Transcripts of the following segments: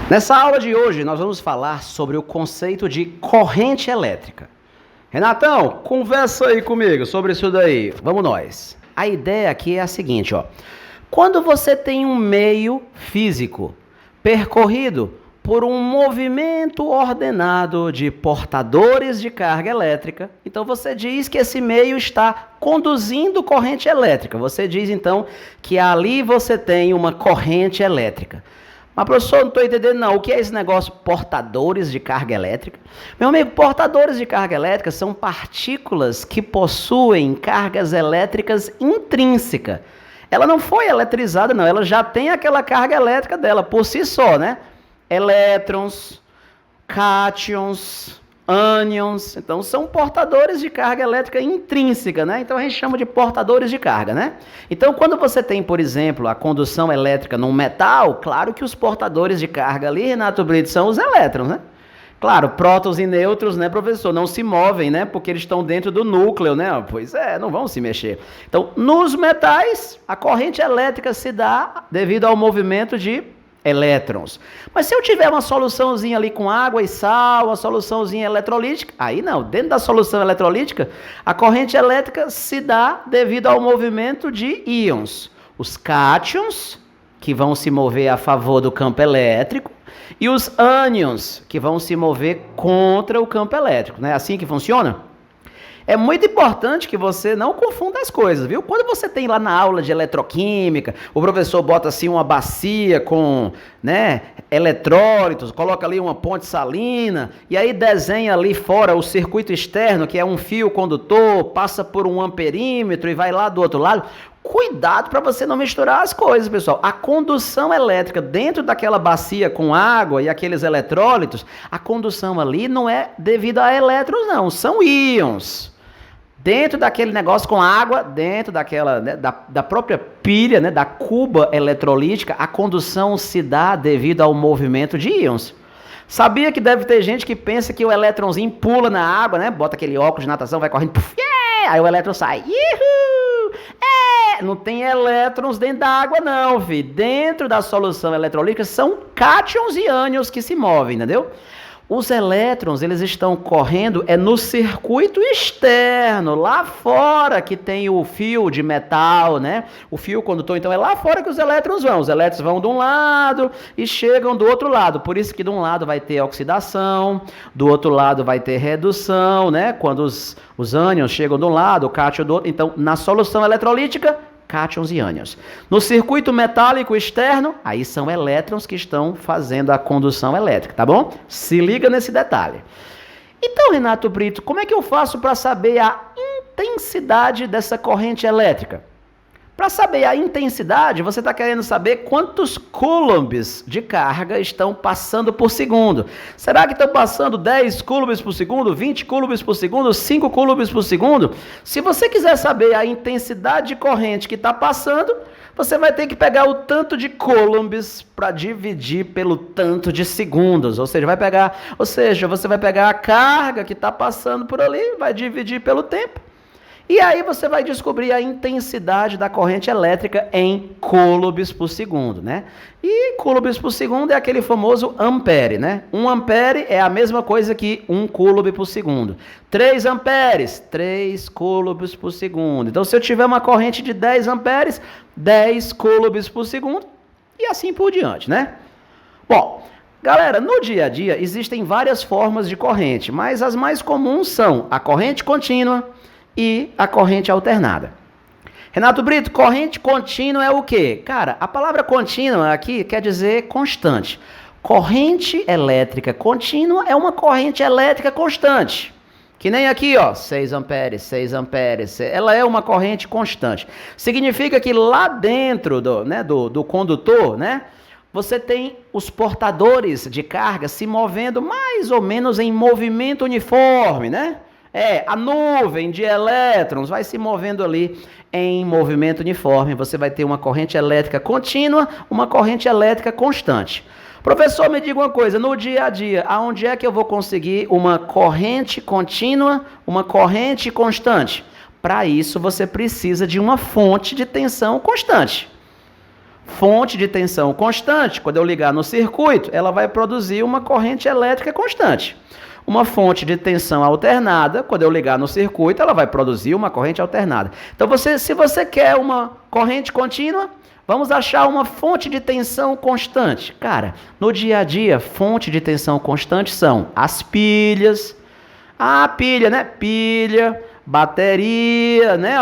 Nessa aula de hoje, nós vamos falar sobre o conceito de corrente elétrica. Renatão, conversa aí comigo sobre isso daí. Vamos nós. A ideia aqui é a seguinte, ó. Quando você tem um meio físico percorrido por um movimento ordenado de portadores de carga elétrica, então você diz que esse meio está conduzindo corrente elétrica. Você diz, então, que ali você tem uma corrente elétrica. Mas, professor, não estou entendendo não. O que é esse negócio portadores de carga elétrica? Meu amigo, portadores de carga elétrica são partículas que possuem cargas elétricas intrínsecas. Ela não foi eletrizada, não. Ela já tem aquela carga elétrica dela por si só, né? Elétrons, cátions, ânions. Então, são portadores de carga elétrica intrínseca, né? Então, a gente chama de portadores de carga, né? Então, quando você tem, por exemplo, a condução elétrica num metal, claro que os portadores de carga ali, Renato Brito, são os elétrons, né? Claro, prótons e nêutrons, né, professor, não se movem, né, porque eles estão dentro do núcleo, né? Pois é, não vão se mexer. Então, nos metais, a corrente elétrica se dá devido ao movimento de elétrons. Mas se eu tiver uma soluçãozinha ali com água e sal, uma soluçãozinha eletrolítica, aí não, dentro da solução eletrolítica, a corrente elétrica se dá devido ao movimento de íons. Os cátions, que vão se mover a favor do campo elétrico, e os ânions, que vão se mover contra o campo elétrico. Não é assim que funciona? É muito importante que você não confunda as coisas, viu? Quando você tem lá na aula de eletroquímica, o professor bota assim uma bacia com, né, eletrólitos, coloca ali uma ponte salina, e aí desenha ali fora o circuito externo, que é um fio condutor, passa por um amperímetro e vai lá do outro lado. Cuidado para você não misturar as coisas, pessoal. A condução elétrica dentro daquela bacia com água e aqueles eletrólitos, a condução ali não é devido a elétrons, não, são íons. Dentro daquele negócio com água, dentro daquela, né, da própria pilha, né, da cuba eletrolítica, a condução se dá devido ao movimento de íons. Sabia que deve ter gente que pensa que o elétronzinho pula na água, né? Bota aquele óculos de natação, vai correndo, puff, yeah! Aí o elétron sai. Uhul! Não tem elétrons dentro da água não, filho. Dentro da solução eletrolítica são cátions e ânions que se movem, entendeu? Os elétrons, eles estão correndo no circuito externo, lá fora que tem o fio de metal, né? O fio condutor, então é lá fora que os elétrons vão. Os elétrons vão de um lado e chegam do outro lado. Por isso que de um lado vai ter oxidação, do outro lado vai ter redução, né? Quando os ânions chegam de um lado, o cátion do outro. Então, na solução eletrolítica, cátions e ânions. No circuito metálico externo, aí são elétrons que estão fazendo a condução elétrica, tá bom? Se liga nesse detalhe. Então, Renato Brito, como é que eu faço para saber a intensidade dessa corrente elétrica? Para saber a intensidade, você está querendo saber quantos coulombs de carga estão passando por segundo. Será que estão passando 10 coulombs por segundo, 20 coulombs por segundo, 5 coulombs por segundo? Se você quiser saber a intensidade de corrente que está passando, você vai ter que pegar o tanto de coulombs para dividir pelo tanto de segundos. Ou seja, você vai pegar a carga que está passando por ali, vai dividir pelo tempo. E aí você vai descobrir a intensidade da corrente elétrica em coulombs por segundo, né? E coulombs por segundo é aquele famoso ampere, né? 1 ampere é a mesma coisa que 1 coulomb por segundo. 3 amperes, 3 coulombs por segundo. Então, se eu tiver uma corrente de 10 amperes, 10 coulombs por segundo e assim por diante, né? Bom, galera, no dia a dia existem várias formas de corrente, mas as mais comuns são a corrente contínua e a corrente alternada. Renato Brito, corrente contínua é o quê? Cara, a palavra contínua aqui quer dizer constante. Corrente elétrica contínua é uma corrente elétrica constante. Que nem aqui, ó, 6 amperes, 6 amperes. Ela é uma corrente constante. Significa que lá dentro do condutor, né, você tem os portadores de carga se movendo mais ou menos em movimento uniforme, né? A nuvem de elétrons vai se movendo ali em movimento uniforme. Você vai ter uma corrente elétrica contínua, uma corrente elétrica constante. Professor, me diga uma coisa, no dia a dia, aonde é que eu vou conseguir uma corrente contínua, uma corrente constante? Para isso, você precisa de uma fonte de tensão constante. fonte de tensão constante, quando eu ligar no circuito, ela vai produzir uma corrente elétrica constante. Uma fonte de tensão alternada, quando eu ligar no circuito, ela vai produzir uma corrente alternada. Então, se você quer uma corrente contínua, vamos achar uma fonte de tensão constante. Cara, no dia a dia, fonte de tensão constante são as pilhas. Pilha, né? Pilha, bateria, né?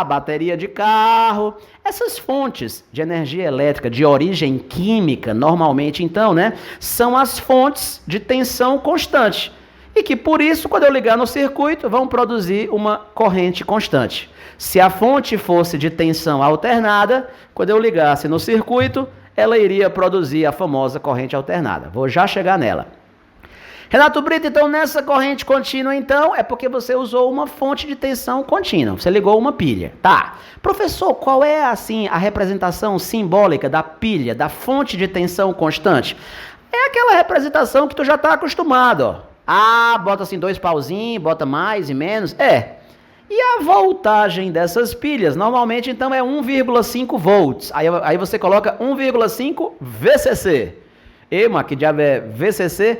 Bateria de carro. Essas fontes de energia elétrica de origem química, normalmente, então, né? São as fontes de tensão constante. E que, por isso, quando eu ligar no circuito, vão produzir uma corrente constante. Se a fonte fosse de tensão alternada, quando eu ligasse no circuito, ela iria produzir a famosa corrente alternada. Vou já chegar nela. Renato Brito, então nessa corrente contínua, então, é porque você usou uma fonte de tensão contínua, você ligou uma pilha. Tá. Professor, qual é, assim, a representação simbólica da pilha, da fonte de tensão constante? É aquela representação que tu já está acostumado, ó. Bota assim 2 pauzinhos, bota mais e menos, E a voltagem dessas pilhas, normalmente, então, é 1,5 volts. Aí você coloca 1,5 VCC. Mas que diabo é VCC?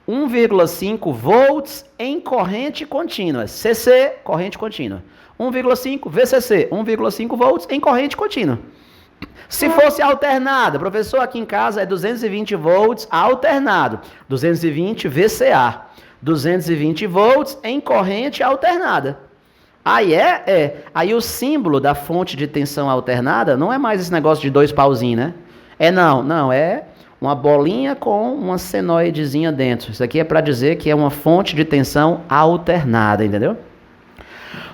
1,5 volts em corrente contínua. CC, corrente contínua. 1,5 VCC, 1,5 volts em corrente contínua. Se fosse alternada, professor, aqui em casa é 220 volts alternado. 220 VCA. 220 volts em corrente alternada. Aí Aí o símbolo da fonte de tensão alternada não é mais esse negócio de 2 pauzinhos, né? Não, é uma bolinha com uma senoidezinha dentro. Isso aqui é para dizer que é uma fonte de tensão alternada, entendeu?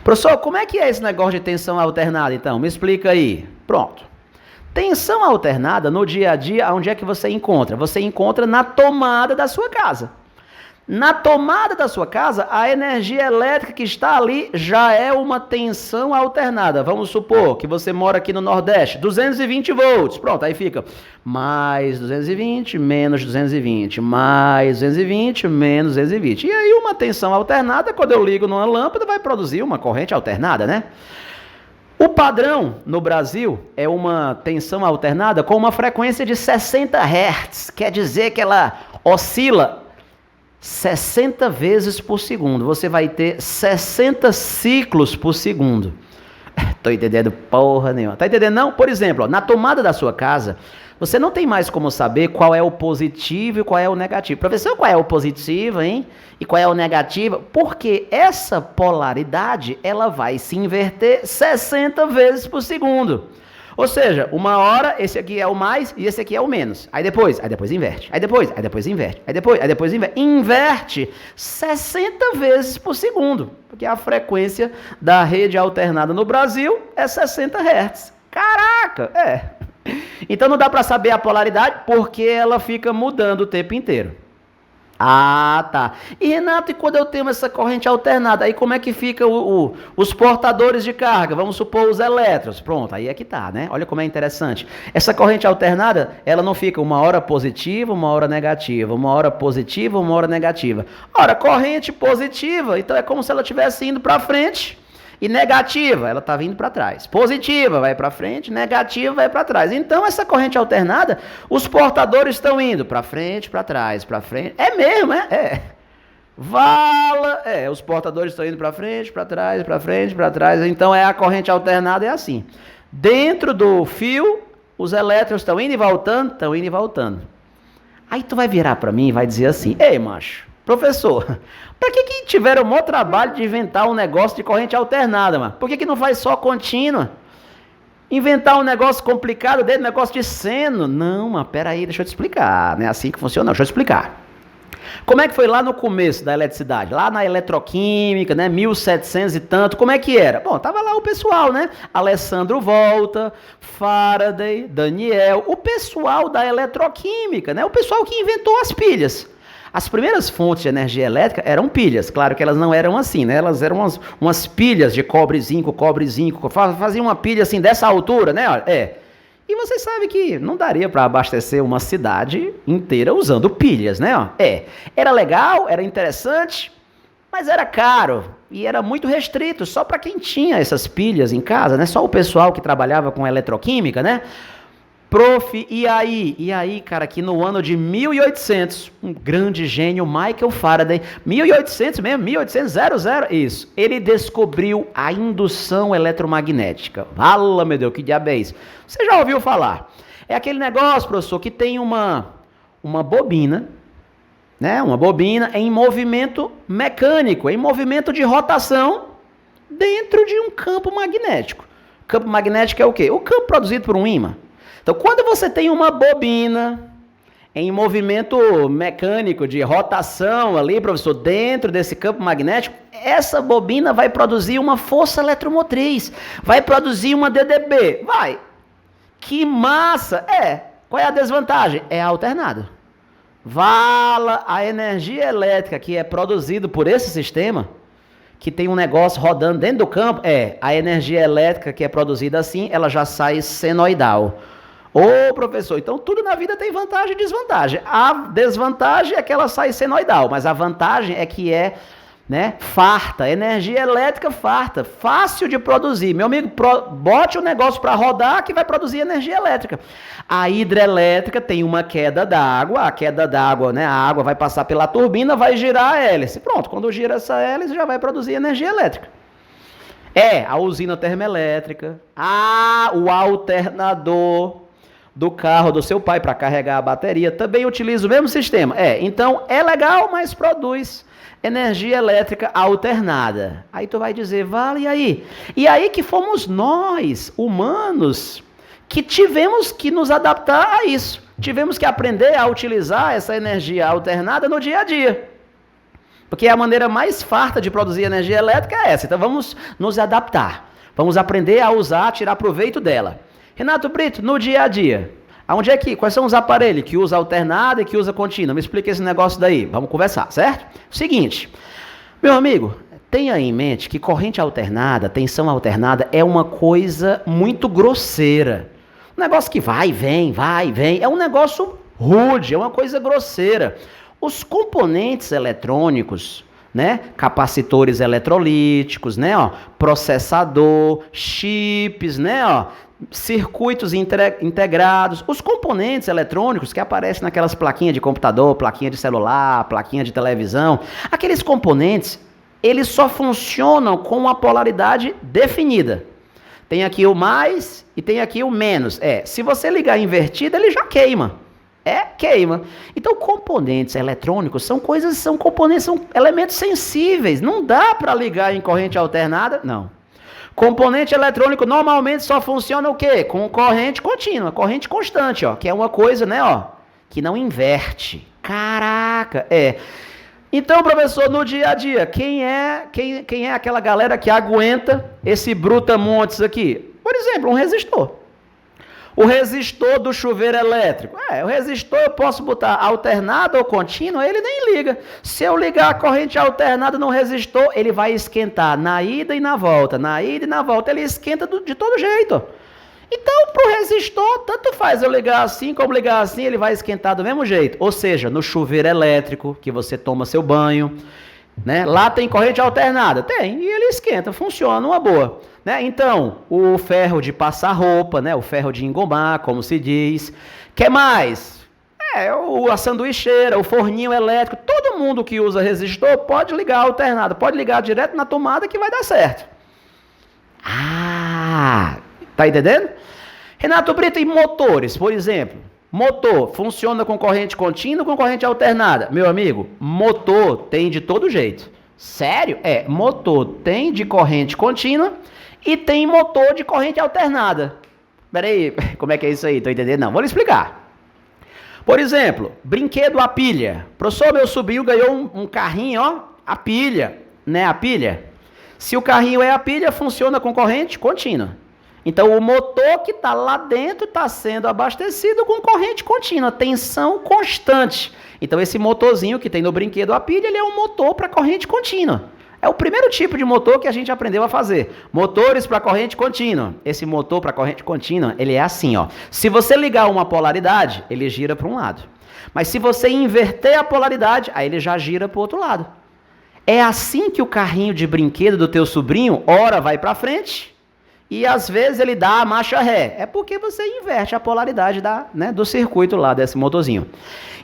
Professor, como é que é esse negócio de tensão alternada, então? Me explica aí. Pronto. Tensão alternada, no dia a dia, onde é que você encontra? Você encontra na tomada da sua casa. Na tomada da sua casa, a energia elétrica que está ali já é uma tensão alternada. Vamos supor que você mora aqui no Nordeste, 220 volts. Pronto, aí fica mais 220, menos 220, mais 220, menos 220. E aí uma tensão alternada, quando eu ligo numa lâmpada, vai produzir uma corrente alternada, né? O padrão no Brasil é uma tensão alternada com uma frequência de 60 Hz. Quer dizer que ela oscila 60 vezes por segundo. Você vai ter 60 ciclos por segundo. Tô entendendo porra nenhuma. Tá entendendo não? Por exemplo, na tomada da sua casa, você não tem mais como saber qual é o positivo e qual é o negativo. Professor, qual é o positivo, hein? E qual é o negativo? Porque essa polaridade, ela vai se inverter 60 vezes por segundo. Ou seja, uma hora esse aqui é o mais e esse aqui é o menos. Aí depois inverte. Aí depois inverte. Aí depois inverte. Inverte 60 vezes por segundo. Porque a frequência da rede alternada no Brasil é 60 Hz. Caraca! Então não dá para saber a polaridade porque ela fica mudando o tempo inteiro. Tá. E Renato, e quando eu tenho essa corrente alternada, aí como é que fica os portadores de carga? Vamos supor os elétrons. Pronto, aí é que tá, né? Olha como é interessante. Essa corrente alternada, ela não fica uma hora positiva, uma hora negativa, uma hora positiva, uma hora negativa. Ora, corrente positiva, então é como se ela estivesse indo para frente. E negativa, ela está vindo para trás. Positiva, vai para frente. Negativa, vai para trás. Então, essa corrente alternada, os portadores estão indo para frente, para trás, para frente. É mesmo, Vala, os portadores estão indo para frente, para trás, para frente, para trás. Então, a corrente alternada é assim. Dentro do fio, os elétrons estão indo e voltando, Aí tu vai virar para mim e vai dizer assim, ei, macho, professor, para que tiveram o maior trabalho de inventar um negócio de corrente alternada, mano? Por que não faz só contínua? Inventar um negócio complicado dele, negócio de seno. Não, mas peraí, deixa eu te explicar. Não é assim que funciona, não. Deixa eu te explicar. Como é que foi lá no começo da eletricidade? Lá na eletroquímica, né? 1700 e tanto, como é que era? Bom, tava lá o pessoal, né? Alessandro Volta, Faraday, Daniel, o pessoal da eletroquímica, né? O pessoal que inventou as pilhas. As primeiras fontes de energia elétrica eram pilhas, claro que elas não eram assim, né? Elas eram umas pilhas de cobre, zinco, faziam uma pilha assim dessa altura, né? E você sabe que não daria para abastecer uma cidade inteira usando pilhas, né? Era legal, era interessante, mas era caro e era muito restrito, só para quem tinha essas pilhas em casa, né? Só o pessoal que trabalhava com eletroquímica, né? Prof, e aí? E aí, cara, que no ano de 1800, um grande gênio, Michael Faraday, 1800 mesmo, 1800, isso. Ele descobriu a indução eletromagnética. Fala, meu Deus, que diabo é isso? Você já ouviu falar? É aquele negócio, professor, que tem uma bobina, né? Uma bobina em movimento mecânico, em movimento de rotação dentro de um campo magnético. Campo magnético é o quê? O campo produzido por um ímã. Então, quando você tem uma bobina em movimento mecânico de rotação ali, professor, dentro desse campo magnético, essa bobina vai produzir uma força eletromotriz, vai produzir uma DDB, vai. Que massa! Qual é a desvantagem? É a alternada. Vala a energia elétrica que é produzida por esse sistema, que tem um negócio rodando dentro do campo, a energia elétrica que é produzida assim, ela já sai senoidal. Ô, professor, então tudo na vida tem vantagem e desvantagem. A desvantagem é que ela sai senoidal, mas a vantagem é que farta, energia elétrica farta, fácil de produzir. Meu amigo, bote o negócio para rodar que vai produzir energia elétrica. A hidrelétrica tem uma queda d'água, a queda d'água, a água vai passar pela turbina, vai girar a hélice. Pronto, quando gira essa hélice já vai produzir energia elétrica. A usina termoelétrica, o alternador do carro do seu pai para carregar a bateria também utiliza o mesmo sistema. Então é legal, mas produz energia elétrica alternada. Aí tu vai dizer, vale, e aí? E aí que fomos nós, humanos, que tivemos que nos adaptar a isso. Tivemos que aprender a utilizar essa energia alternada no dia a dia. Porque a maneira mais farta de produzir energia elétrica é essa. Então vamos nos adaptar. Vamos aprender a usar, tirar proveito dela. Renato Brito, no dia a dia, quais são os aparelhos que usa alternada e que usa contínua? Me explica esse negócio daí, vamos conversar, certo? Seguinte, meu amigo, tenha em mente que corrente alternada, tensão alternada é uma coisa muito grosseira. Um negócio que vai, vem, é um negócio rude, é uma coisa grosseira. Os componentes eletrônicos, capacitores eletrolíticos, processador, chips, circuitos integrados, os componentes eletrônicos que aparecem naquelas plaquinhas de computador, plaquinha de celular, plaquinha de televisão, aqueles componentes, eles só funcionam com a polaridade definida. Tem aqui o mais e tem aqui o menos. Se você ligar invertido, ele já queima. Queima. Então, componentes eletrônicos são componentes, são elementos sensíveis. Não dá para ligar em corrente alternada, não. Componente eletrônico normalmente só funciona o quê? Com corrente contínua, corrente constante, que é uma coisa, que não inverte. Caraca, Então, professor, no dia a dia, quem é aquela galera que aguenta esse brutamontes aqui? Por exemplo, um resistor. O resistor do chuveiro elétrico. O resistor eu posso botar alternado ou contínuo, ele nem liga. Se eu ligar a corrente alternada no resistor, ele vai esquentar na ida e na volta. Na ida e na volta, ele esquenta de todo jeito. Então, para o resistor, tanto faz eu ligar assim como ligar assim, ele vai esquentar do mesmo jeito. Ou seja, no chuveiro elétrico, que você toma seu banho, lá tem corrente alternada? Tem, e ele esquenta, funciona, uma boa. Então, o ferro de passar roupa, o ferro de engomar, como se diz. Que mais? A sanduicheira, o forninho elétrico, todo mundo que usa resistor pode ligar alternado, pode ligar direto na tomada que vai dar certo. Tá entendendo? Renato Brito, e motores, por exemplo? Motor funciona com corrente contínua ou com corrente alternada? Meu amigo, motor tem de todo jeito. Sério? Motor tem de corrente contínua e tem motor de corrente alternada. Peraí, como é que é isso aí? Tô entendendo? Não, vou lhe explicar. Por exemplo, brinquedo a pilha. Professor, meu sobrinho ganhou um carrinho, a pilha, a pilha. Se o carrinho é a pilha, funciona com corrente contínua. Então, o motor que está lá dentro está sendo abastecido com corrente contínua, tensão constante. Então, esse motorzinho que tem no brinquedo a pilha, ele é um motor para corrente contínua. É o primeiro tipo de motor que a gente aprendeu a fazer. Motores para corrente contínua. Esse motor para corrente contínua, ele é assim, Se você ligar uma polaridade, ele gira para um lado. Mas se você inverter a polaridade, aí ele já gira para o outro lado. É assim que o carrinho de brinquedo do teu sobrinho, ora vai para frente, e às vezes ele dá a marcha ré. É porque você inverte a polaridade do circuito lá desse motorzinho.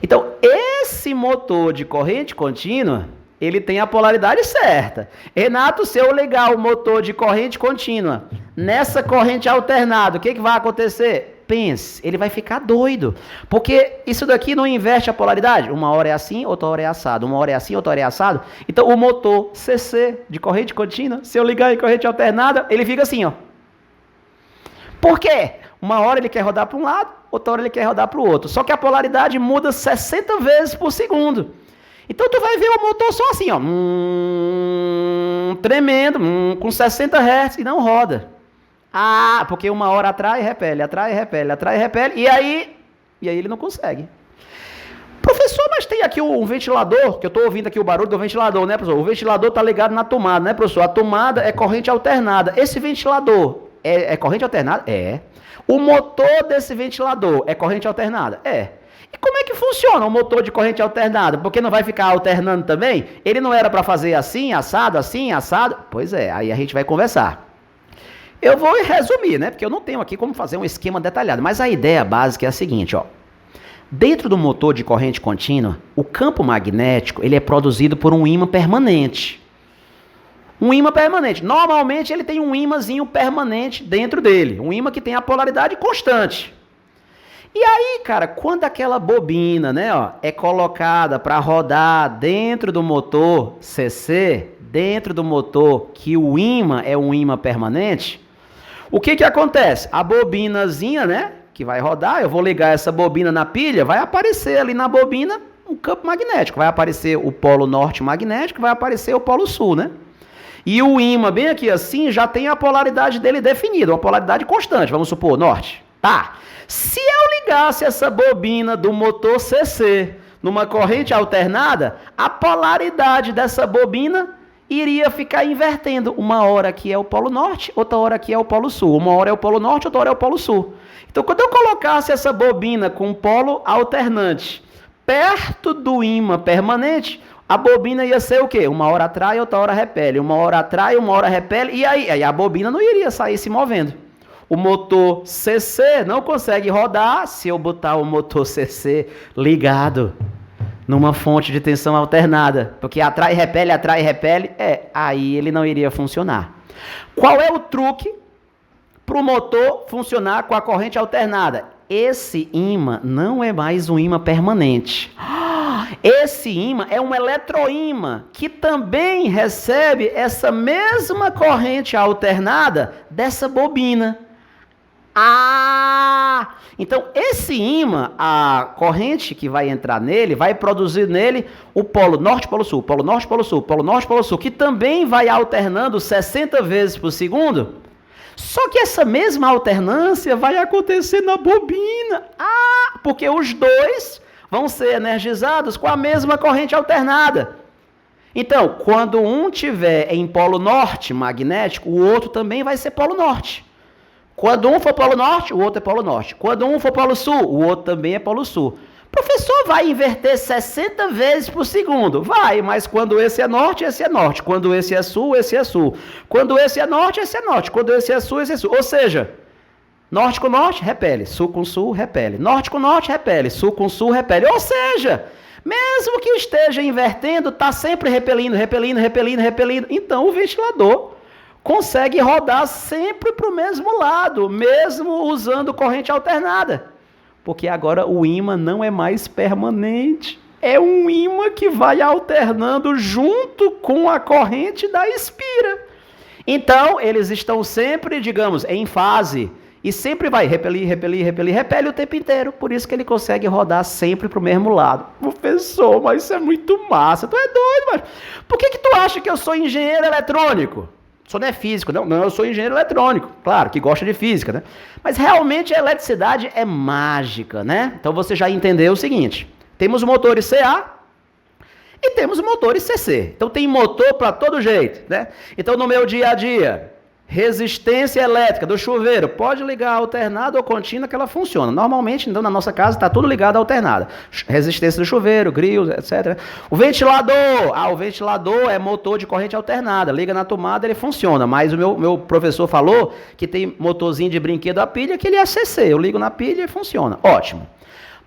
Então, esse motor de corrente contínua, ele tem a polaridade certa. Renato, se eu ligar o motor de corrente contínua nessa corrente alternada, o que vai acontecer? Pense, ele vai ficar doido. Porque isso daqui não inverte a polaridade. Uma hora é assim, outra hora é assado. Uma hora é assim, outra hora é assado. Então, o motor CC de corrente contínua, se eu ligar em corrente alternada, ele fica assim, ó. Por quê? Uma hora ele quer rodar para um lado, outra hora ele quer rodar para o outro. Só que a polaridade muda 60 vezes por segundo. Então tu vai ver o motor só assim, ó, tremendo, com 60 Hz e não roda. Ah, porque uma hora atrai, repele, atrai, repele, atrai, repele, e aí ele não consegue. Professor, mas tem aqui um ventilador, que eu estou ouvindo aqui o barulho do ventilador, né, professor? O ventilador está ligado na tomada, né, professor? A tomada é corrente alternada. Esse ventilador é corrente alternada? É. O motor desse ventilador é corrente alternada? É. E como é que funciona o motor de corrente alternada? Porque não vai ficar alternando também? Ele não era para fazer assim, assado, assim, assado? Pois é, aí a gente vai conversar. Eu vou resumir, né? Porque eu não tenho aqui como fazer um esquema detalhado. Mas a ideia básica é a seguinte, ó. Dentro do motor de corrente contínua, o campo magnético ele é produzido por um ímã permanente. Um ímã permanente. Normalmente ele tem um ímãzinho permanente dentro dele. Um ímã que tem a polaridade constante. E aí, cara, quando aquela bobina, né, ó, é colocada para rodar dentro do motor CC, dentro do motor que o ímã é um ímã permanente, o que acontece? A bobinazinha, né, que vai rodar, eu vou ligar essa bobina na pilha, vai aparecer ali na bobina um campo magnético, vai aparecer o polo norte magnético, vai aparecer o polo sul, né? E o ímã bem aqui assim já tem a polaridade dele definida, uma polaridade constante, vamos supor, norte. Tá. Se eu ligasse essa bobina do motor CC numa corrente alternada, a polaridade dessa bobina iria ficar invertendo. Uma hora aqui é o polo norte, outra hora aqui é o polo sul. Uma hora é o polo norte, outra hora é o polo sul. Então, quando eu colocasse essa bobina com polo alternante perto do ímã permanente, a bobina ia ser o quê? Uma hora atrai, outra hora repele. Uma hora atrai, uma hora repele. E aí a bobina não iria sair se movendo. O motor CC não consegue rodar se eu botar o motor CC ligado numa fonte de tensão alternada. Porque atrai, repele, aí ele não iria funcionar. Qual é o truque para o motor funcionar com a corrente alternada? Esse ímã não é mais um ímã permanente. Esse ímã é um eletroímã que também recebe essa mesma corrente alternada dessa bobina. Então esse ímã, a corrente que vai entrar nele, vai produzir nele o polo norte, polo sul, polo norte, polo sul, polo norte, polo sul, que também vai alternando 60 vezes por segundo. Só que essa mesma alternância vai acontecer na bobina. Porque os dois vão ser energizados com a mesma corrente alternada. Então, quando um tiver em polo norte magnético, o outro também vai ser polo norte. Quando um for polo norte, o outro é polo norte. Quando um for polo sul, o outro também é polo sul. Professor, vai inverter 60 vezes por segundo? Vai, mas quando esse é norte, esse é norte. Quando esse é sul, esse é sul. Quando esse é norte, esse é norte. Quando esse é sul, esse é sul. Ou seja, norte com norte, repele. Sul com sul, repele. Norte com norte, repele. Sul com sul, repele. Ou seja, mesmo que esteja invertendo, está sempre repelindo, repelindo, repelindo, repelindo. Então o ventilador consegue rodar sempre para o mesmo lado, mesmo usando corrente alternada. Porque agora o ímã não é mais permanente. É um ímã que vai alternando junto com a corrente da espira. Então, eles estão sempre, digamos, em fase. E sempre vai repelir, repelir, repelir, repele o tempo inteiro. Por isso que ele consegue rodar sempre para o mesmo lado. Professor, mas isso é muito massa. Tu é doido, mas por que tu acha que eu sou engenheiro eletrônico? Só não é físico, não, eu sou engenheiro eletrônico, claro, que gosta de física, né? Mas realmente a eletricidade é mágica, né? Então você já entendeu o seguinte, temos motores CA e temos motores CC. Então tem motor para todo jeito, né? Então no meu dia a dia, Resistência elétrica do chuveiro, pode ligar alternada ou contínua que ela funciona. Normalmente, então, na nossa casa está tudo ligado alternada. Resistência do chuveiro, grilos, etc. O ventilador, o ventilador é motor de corrente alternada. Liga na tomada, ele funciona. Mas o meu professor falou que tem motorzinho de brinquedo a pilha que ele é CC. Eu ligo na pilha e funciona. Ótimo.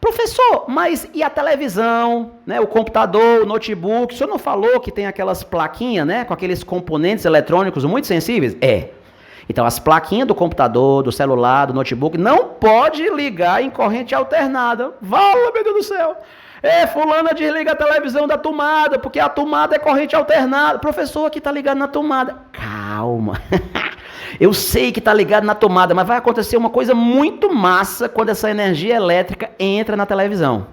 Professor, mas e a televisão, né, o computador, o notebook? O senhor não falou que tem aquelas plaquinhas, né, com aqueles componentes eletrônicos muito sensíveis? Então, as plaquinhas do computador, do celular, do notebook, não pode ligar em corrente alternada. Vala, meu Deus do céu! Fulana desliga a televisão da tomada, porque a tomada é corrente alternada. Professor, aqui está ligado na tomada. Calma. Eu sei que está ligado na tomada, mas vai acontecer uma coisa muito massa quando essa energia elétrica entra na televisão.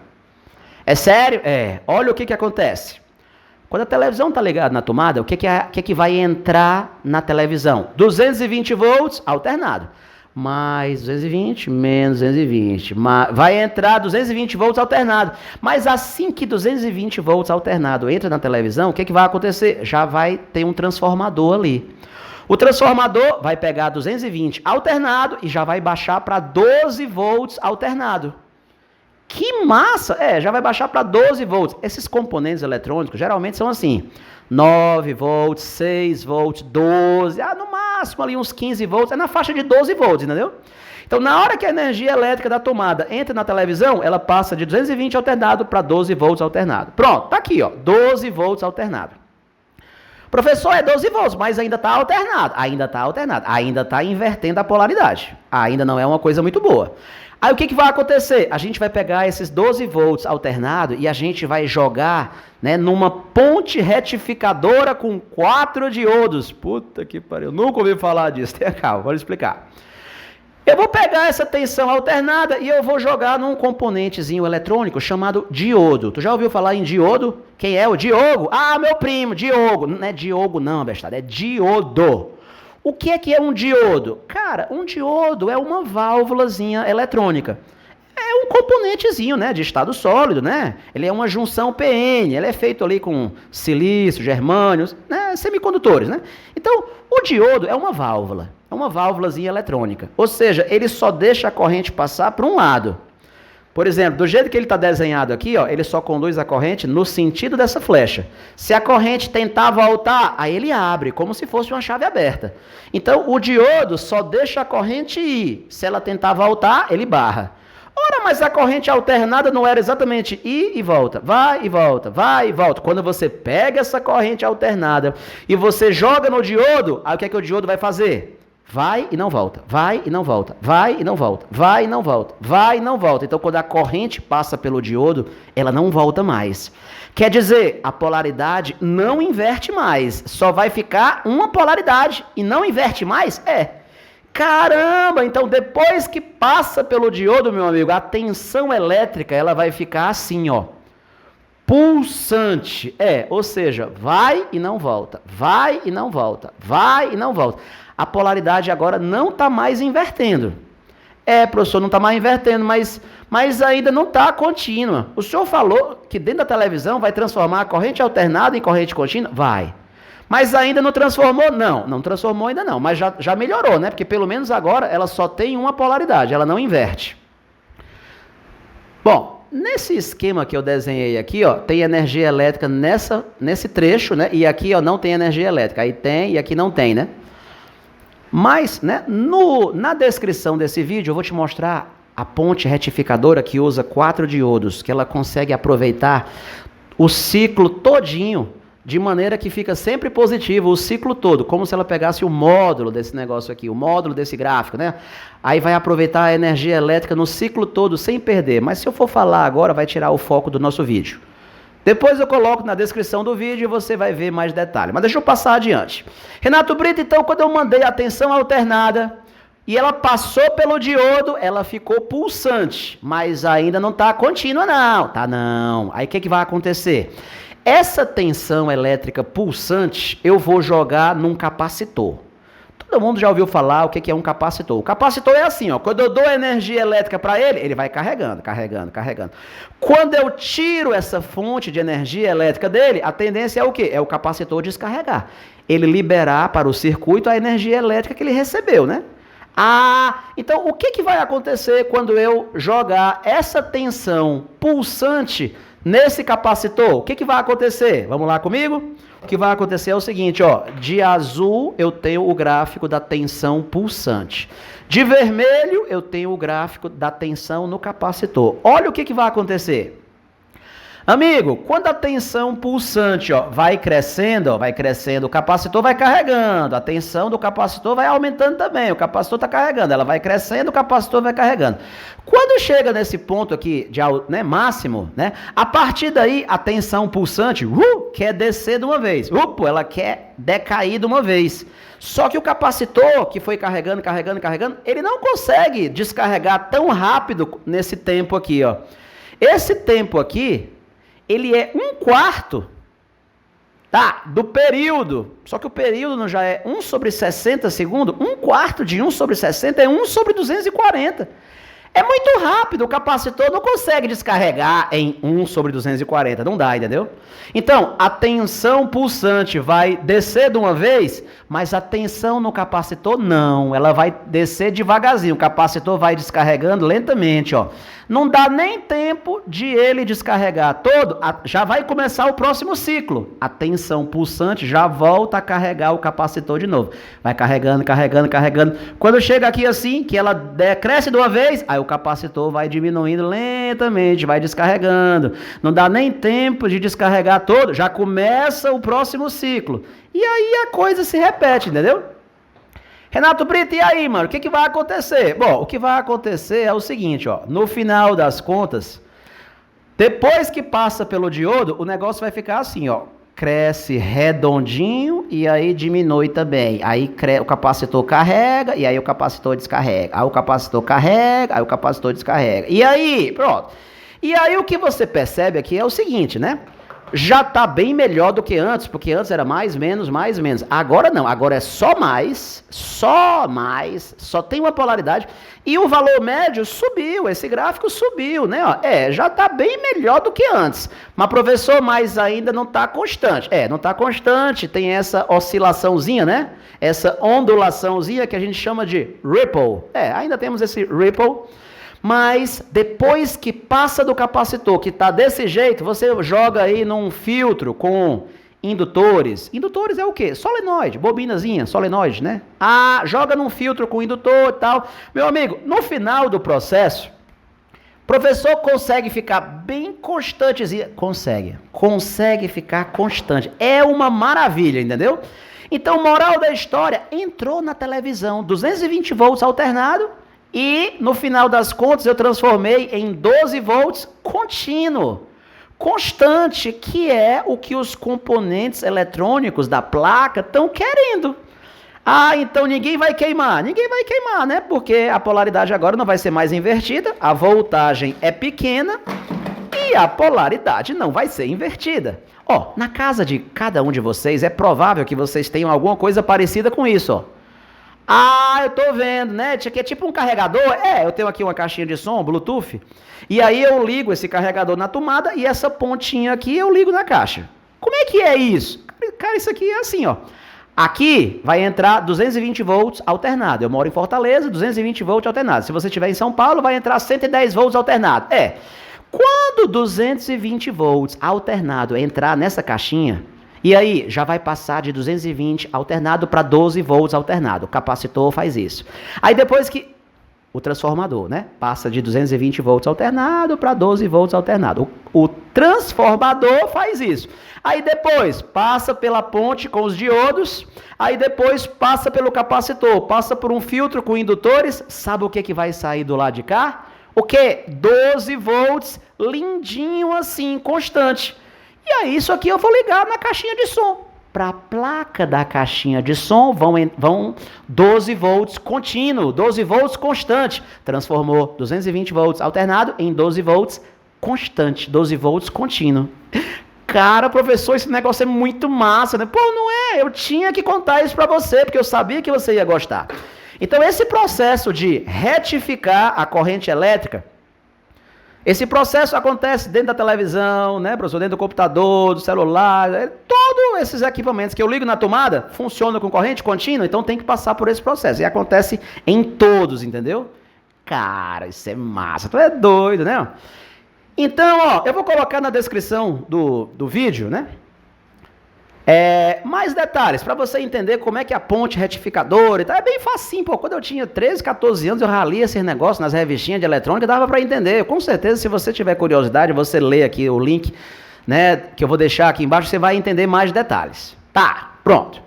É sério? Olha o que acontece. Quando a televisão está ligada na tomada, o que vai entrar na televisão? 220 volts alternado. Mais 220, menos 220. Vai entrar 220 volts alternado. Mas assim que 220 volts alternado entra na televisão, o que vai acontecer? Já vai ter um transformador ali. O transformador vai pegar 220 alternado e já vai baixar para 12 volts alternado. Que massa! Já vai baixar para 12 volts. Esses componentes eletrônicos geralmente são assim: 9 volts, 6 volts, 12, no máximo ali uns 15 volts, é na faixa de 12 volts, entendeu? Então, na hora que a energia elétrica da tomada entra na televisão, ela passa de 220 alternado para 12 volts alternado. Pronto, tá aqui, 12 volts alternado. Professor, 12 volts, mas ainda está alternado. Ainda está invertendo a polaridade. Ainda não é uma coisa muito boa. Aí o que vai acontecer? A gente vai pegar esses 12 volts alternado e a gente vai jogar, né, numa ponte retificadora com 4 diodos. Puta que pariu, nunca ouvi falar disso. Tenha calma, vou explicar. Eu vou pegar essa tensão alternada e eu vou jogar num componentezinho eletrônico chamado diodo. Tu já ouviu falar em diodo? Quem é o Diogo? Meu primo, Diogo. Não é Diogo não, bestado, é diodo. O que é um diodo? Cara, um diodo é uma válvulazinha eletrônica. É um componentezinho, né, de estado sólido, né? Ele é uma junção PN, ele é feito ali com silício, germânios, né, semicondutores, né? Então, o diodo é uma válvula. É uma válvulazinha eletrônica. Ou seja, ele só deixa a corrente passar para um lado. Por exemplo, do jeito que ele está desenhado aqui, ele só conduz a corrente no sentido dessa flecha. Se a corrente tentar voltar, aí ele abre, como se fosse uma chave aberta. Então, o diodo só deixa a corrente ir. Se ela tentar voltar, ele barra. Ora, mas a corrente alternada não era exatamente ir e volta, vai e volta, vai e volta. Quando você pega essa corrente alternada e você joga no diodo, aí o que é que o diodo vai fazer? Vai e não volta, vai e não volta, vai e não volta, vai e não volta, vai e não volta. Então, quando a corrente passa pelo diodo, ela não volta mais. Quer dizer, a polaridade não inverte mais, só vai ficar uma polaridade e não inverte mais? Caramba, então depois que passa pelo diodo, meu amigo, a tensão elétrica ela vai ficar assim, pulsante. Ou seja, vai e não volta, vai e não volta, vai e não volta. A polaridade agora não está mais invertendo. Professor, não está mais invertendo, mas ainda não está contínua. O senhor falou que dentro da televisão vai transformar a corrente alternada em corrente contínua? Vai. Mas ainda não transformou? Não transformou ainda não, mas já melhorou, né? Porque pelo menos agora ela só tem uma polaridade, ela não inverte. Bom, nesse esquema que eu desenhei aqui, tem energia elétrica nesse trecho, né? E aqui, não tem energia elétrica. Aí tem e aqui não tem, né? Mas, né, na descrição desse vídeo eu vou te mostrar a ponte retificadora que usa 4 diodos, que ela consegue aproveitar o ciclo todinho, de maneira que fica sempre positivo o ciclo todo, como se ela pegasse o módulo desse negócio aqui, o módulo desse gráfico, né? Aí vai aproveitar a energia elétrica no ciclo todo sem perder. Mas se eu for falar agora, vai tirar o foco do nosso vídeo. Depois eu coloco na descrição do vídeo e você vai ver mais detalhes. Mas deixa eu passar adiante. Renato Brito, então, quando eu mandei a tensão alternada e ela passou pelo diodo, ela ficou pulsante, mas ainda não está contínua não. Tá não. Aí o que vai acontecer? Essa tensão elétrica pulsante eu vou jogar num capacitor. Todo mundo já ouviu falar o que é um capacitor. O capacitor é assim, ó, quando eu dou energia elétrica para ele, ele vai carregando, carregando, carregando. Quando eu tiro essa fonte de energia elétrica dele, a tendência é o quê? É o capacitor descarregar. Ele liberar para o circuito a energia elétrica que ele recebeu, né? Então o que vai acontecer quando eu jogar essa tensão pulsante nesse capacitor? O que vai acontecer? Vamos lá comigo? O que vai acontecer é o seguinte, ó, de azul eu tenho o gráfico da tensão pulsante. De vermelho eu tenho o gráfico da tensão no capacitor. Olha o que vai acontecer. Amigo, quando a tensão pulsante vai crescendo, o capacitor vai carregando, a tensão do capacitor vai aumentando também, o capacitor está carregando, ela vai crescendo, o capacitor vai carregando. Quando chega nesse ponto aqui, máximo, né, a partir daí a tensão pulsante quer descer de uma vez, ela quer decair de uma vez. Só que o capacitor que foi carregando, carregando, carregando, ele não consegue descarregar tão rápido nesse tempo aqui, ó. Esse tempo aqui, ele é 1/4, tá, do período. Só que o período não já é 1 sobre 60 segundos? 1/4 de 1 sobre 60 é 1 sobre 240. É muito rápido, o capacitor não consegue descarregar em 1 sobre 240, não dá, entendeu? Então, a tensão pulsante vai descer de uma vez, mas a tensão no capacitor não, ela vai descer devagarzinho, o capacitor vai descarregando lentamente, ó. Não dá nem tempo de ele descarregar todo, já vai começar o próximo ciclo. A tensão pulsante já volta a carregar o capacitor de novo. Vai carregando, carregando, carregando. Quando chega aqui assim, que ela decresce de uma vez, aí o capacitor vai diminuindo lentamente, vai descarregando. Não dá nem tempo de descarregar todo, já começa o próximo ciclo. E aí a coisa se repete, entendeu? Renato Brito, e aí, mano, o que vai acontecer? Bom, o que vai acontecer é o seguinte, ó, no final das contas, depois que passa pelo diodo, o negócio vai ficar assim, ó, cresce redondinho e aí diminui também. Aí o capacitor carrega e aí o capacitor descarrega. Aí o capacitor carrega, aí o capacitor descarrega. E aí, pronto. E aí o que você percebe aqui é o seguinte, né? Já está bem melhor do que antes, porque antes era mais, menos, mais, menos. Agora não, agora é só mais, só tem uma polaridade. E o valor médio subiu, esse gráfico subiu, né? Ó, já está bem melhor do que antes. Mas, professor, mas ainda não está constante. Não está constante, tem essa oscilaçãozinha, né? Essa ondulaçãozinha que a gente chama de ripple. Ainda temos esse ripple. Mas depois que passa do capacitor, que está desse jeito, você joga aí num filtro com indutores. Indutores é o quê? Solenoide, bobinazinha, solenoide, né? Joga num filtro com indutor e tal. Meu amigo, no final do processo, o professor consegue ficar bem constantezinho. Consegue ficar constante. É uma maravilha, entendeu? Então, moral da história, entrou na televisão, 220 volts alternado, e, no final das contas, eu transformei em 12 volts contínuo, constante, que é o que os componentes eletrônicos da placa estão querendo. Então ninguém vai queimar. Ninguém vai queimar, né? Porque a polaridade agora não vai ser mais invertida, a voltagem é pequena e a polaridade não vai ser invertida. Na casa de cada um de vocês, é provável que vocês tenham alguma coisa parecida com isso, ó. Eu tô vendo, né? Isso aqui é tipo um carregador. Eu tenho aqui uma caixinha de som, Bluetooth. E aí eu ligo esse carregador na tomada e essa pontinha aqui eu ligo na caixa. Como é que é isso? Cara, isso aqui é assim, ó. Aqui vai entrar 220 volts alternado. Eu moro em Fortaleza, 220 volts alternado. Se você estiver em São Paulo, vai entrar 110 volts alternado. Quando 220 volts alternado entrar nessa caixinha, e aí, já vai passar de 220 alternado para 12 volts alternado. O capacitor faz isso. Aí depois que o transformador, né, passa de 220 volts alternado para 12 volts alternado. O transformador faz isso. Aí depois passa pela ponte com os diodos. Aí depois passa pelo capacitor, passa por um filtro com indutores. Sabe o que vai sair do lado de cá? O quê? 12 volts, lindinho assim, constante. E aí, isso aqui eu vou ligar na caixinha de som. Para a placa da caixinha de som vão 12 volts contínuo, 12 volts constante. Transformou 220 volts alternado em 12 volts constante, 12 volts contínuo. Cara, professor, esse negócio é muito massa, né? Não Eu tinha que contar isso para você, porque eu sabia que você ia gostar. Então, esse processo de retificar a corrente elétrica, esse processo acontece dentro da televisão, né, professor? Dentro do computador, do celular, todos esses equipamentos que eu ligo na tomada funcionam com corrente contínua, então tem que passar por esse processo. E acontece em todos, entendeu? Cara, isso é massa. Tu é doido, né? Então, ó, eu vou colocar na descrição do vídeo, né? Mais detalhes, para você entender como é que a ponte retificadora e tal. É bem facinho, pô. Quando eu tinha 13, 14 anos, eu ralia esses negócios nas revistinhas de eletrônica, dava para entender. Com certeza, se você tiver curiosidade, você lê aqui o link, né, que eu vou deixar aqui embaixo, você vai entender mais detalhes. Tá, pronto.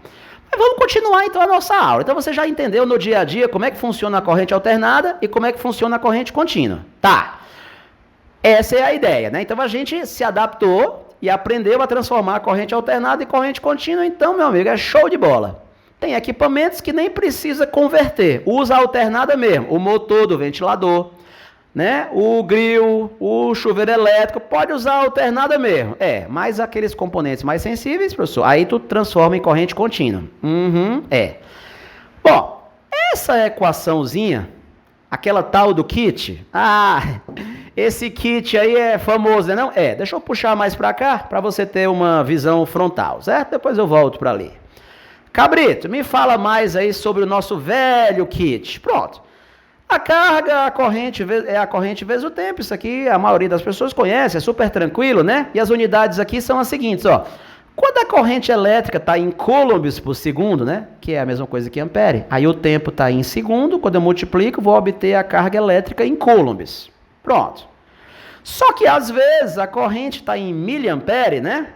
Mas vamos continuar então a nossa aula. Então você já entendeu no dia a dia como é que funciona a corrente alternada e como é que funciona a corrente contínua. Tá. Essa é a ideia, né? Então a gente se adaptou e aprendeu a transformar a corrente alternada em corrente contínua. Então, meu amigo, é show de bola. Tem equipamentos que nem precisa converter. Usa a alternada mesmo. O motor do ventilador, né? O grill, o chuveiro elétrico, pode usar a alternada mesmo. Mas aqueles componentes mais sensíveis, professor, aí tu transforma em corrente contínua. Bom, essa equaçãozinha, aquela tal do kit, esse kit aí é famoso, né não? Deixa eu puxar mais para cá, para você ter uma visão frontal, certo? Depois eu volto para ali. Cabrito, me fala mais aí sobre o nosso velho kit. Pronto. A carga, a corrente vezes o tempo. Isso aqui a maioria das pessoas conhece, é super tranquilo, né? E as unidades aqui são as seguintes, ó. Quando a corrente elétrica está em coulombs por segundo, né? Que é a mesma coisa que ampere. Aí o tempo está em segundo, quando eu multiplico, vou obter a carga elétrica em coulombs. Pronto. Só que às vezes a corrente está em miliampere, né?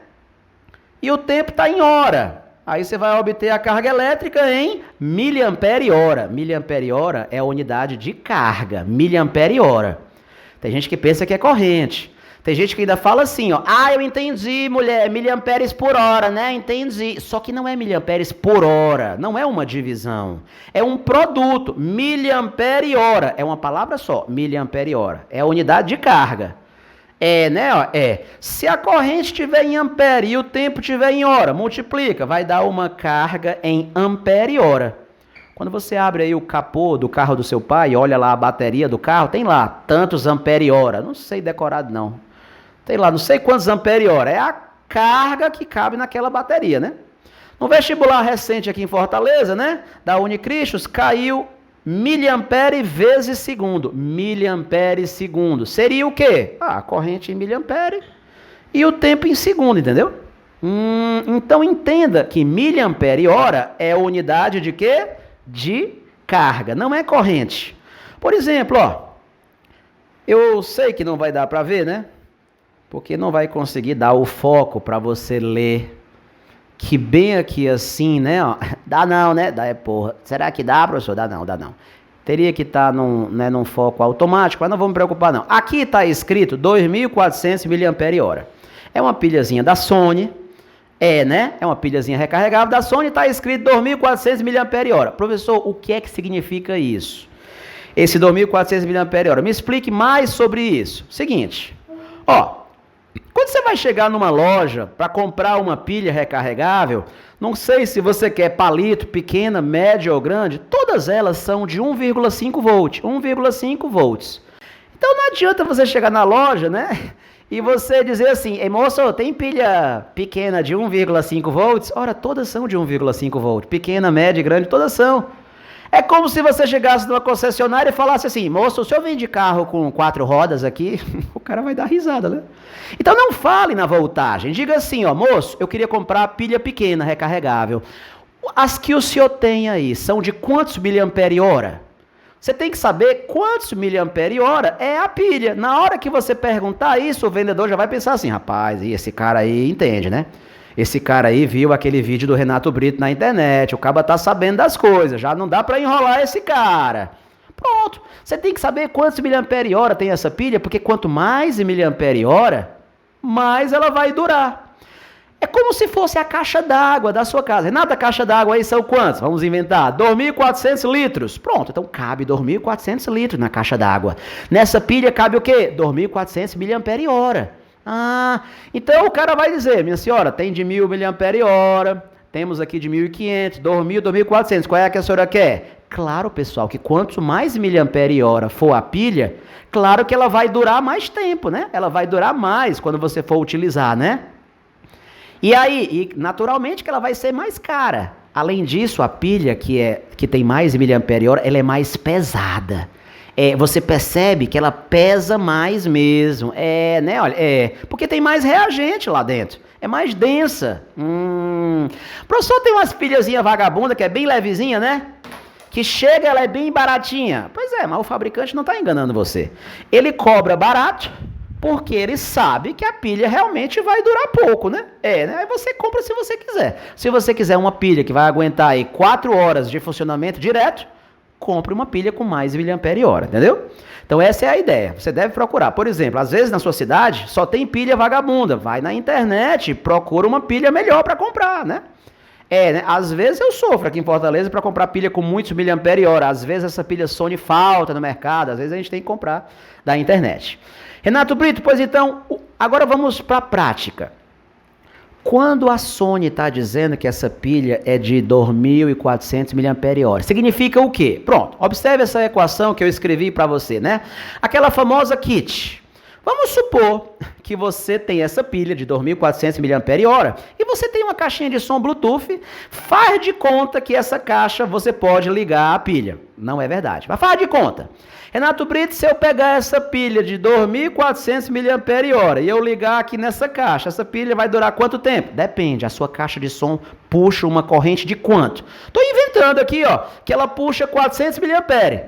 E o tempo está em hora. Aí você vai obter a carga elétrica em miliampere hora. Miliampere hora é a unidade de carga. Miliampere hora. Tem gente que pensa que é corrente. Tem gente que ainda fala assim, ó. Eu entendi, mulher, miliamperes por hora, né? Entendi. Só que não é miliamperes por hora. Não é uma divisão. É um produto. Miliampere hora. É uma palavra só. Miliampere hora. É a unidade de carga. Né? Se a corrente estiver em ampere e o tempo estiver em hora, multiplica. Vai dar uma carga em ampere hora. Quando você abre aí o capô do carro do seu pai e olha lá a bateria do carro, tem lá tantos ampere hora. Não sei decorado não. Tem lá não sei quantos ampere hora. É a carga que cabe naquela bateria, né? No vestibular recente aqui em Fortaleza, né? Da Unicristos, caiu miliampere vezes segundo. Miliampere segundo. Seria o quê? A corrente em miliampere e o tempo em segundo, entendeu? Então entenda que miliampere hora é a unidade de quê? De carga, não é corrente. Por exemplo, ó, eu sei que não vai dar para ver, né? Porque não vai conseguir dar o foco para você ler. Que bem aqui assim, né? Ó, dá não, né? Porra. Será que dá, professor? Dá não. Teria que estar num foco automático, mas não vamos preocupar não. Aqui está escrito 2.400 mAh. É uma pilhazinha da Sony. Né? É uma pilhazinha recarregável da Sony, está escrito 2.400 mAh. Professor, o que é que significa isso? Esse 2.400 mAh. Me explique mais sobre isso. Seguinte, ó, quando você vai chegar numa loja para comprar uma pilha recarregável, não sei se você quer palito, pequena, média ou grande, todas elas são de 1,5 volt. 1,5 volts. Então não adianta você chegar na loja, né? E você dizer assim, moço, tem pilha pequena de 1,5 volts? Ora, todas são de 1,5 volts. Pequena, média, grande, todas são. É como se você chegasse numa concessionária e falasse assim, moço, o senhor vende carro com 4 rodas aqui? O cara vai dar risada, né? Então não fale na voltagem. Diga assim, ó, moço, eu queria comprar pilha pequena, recarregável. As que o senhor tem aí são de quantos miliampere hora? Você tem que saber quantos miliampere hora é a pilha. Na hora que você perguntar isso, o vendedor já vai pensar assim, rapaz, esse cara aí entende, né? Esse cara aí viu aquele vídeo do Renato Brito na internet, o cara tá sabendo das coisas, já não dá para enrolar esse cara. Pronto, você tem que saber quantos miliampere hora tem essa pilha, porque quanto mais miliampere hora, mais ela vai durar. É como se fosse a caixa d'água da sua casa. Renato, a caixa d'água aí são quantos? Vamos inventar. 2.400 litros. Pronto, então cabe 2.400 litros na caixa d'água. Nessa pilha cabe o quê? 2.400 miliampere hora. Então o cara vai dizer, minha senhora, tem de 1.000 miliampere hora, Temos aqui de 1.500, 2.000, 2.400. Qual é a que a senhora quer? Claro, pessoal, que quanto mais miliampere-hora for a pilha, claro que ela vai durar mais tempo, né? Ela vai durar mais quando você for utilizar, né? E aí, naturalmente que ela vai ser mais cara. Além disso, a pilha que tem mais miliampere-hora, ela é mais pesada. Você percebe que ela pesa mais mesmo. Né? Olha, porque tem mais reagente lá dentro. É mais densa. Professor, tem umas pilhazinhas vagabunda que é bem levezinha, né? Que chega, ela é bem baratinha. Pois é, mas o fabricante não está enganando você. Ele cobra barato porque ele sabe que a pilha realmente vai durar pouco, né? Né? Aí você compra se você quiser. Se você quiser uma pilha que vai aguentar aí 4 horas de funcionamento direto, compre uma pilha com mais miliampere-hora, entendeu? Então essa é a ideia. Você deve procurar. Por exemplo, às vezes na sua cidade só tem pilha vagabunda. Vai na internet, procura uma pilha melhor para comprar, né? Né? Às vezes eu sofro aqui em Fortaleza para comprar pilha com muitos miliampere-hora. Às vezes essa pilha Sony falta no mercado. Às vezes a gente tem que comprar da internet. Renato Brito, pois então, agora vamos para a prática. Quando a Sony está dizendo que essa pilha é de 2.400 miliampere-hora, significa o quê? Pronto, observe essa equação que eu escrevi para você, né? Aquela famosa kit. Vamos supor que você tem essa pilha de 2.400 miliampere-hora e você tem uma caixinha de som Bluetooth, faz de conta que essa caixa você pode ligar à pilha. Não é verdade, mas faz de conta. Renato Brito, se eu pegar essa pilha de 2.400 miliampere-hora e eu ligar aqui nessa caixa, essa pilha vai durar quanto tempo? Depende, a sua caixa de som puxa uma corrente de quanto? Estou inventando aqui, ó, que ela puxa 400 miliampere.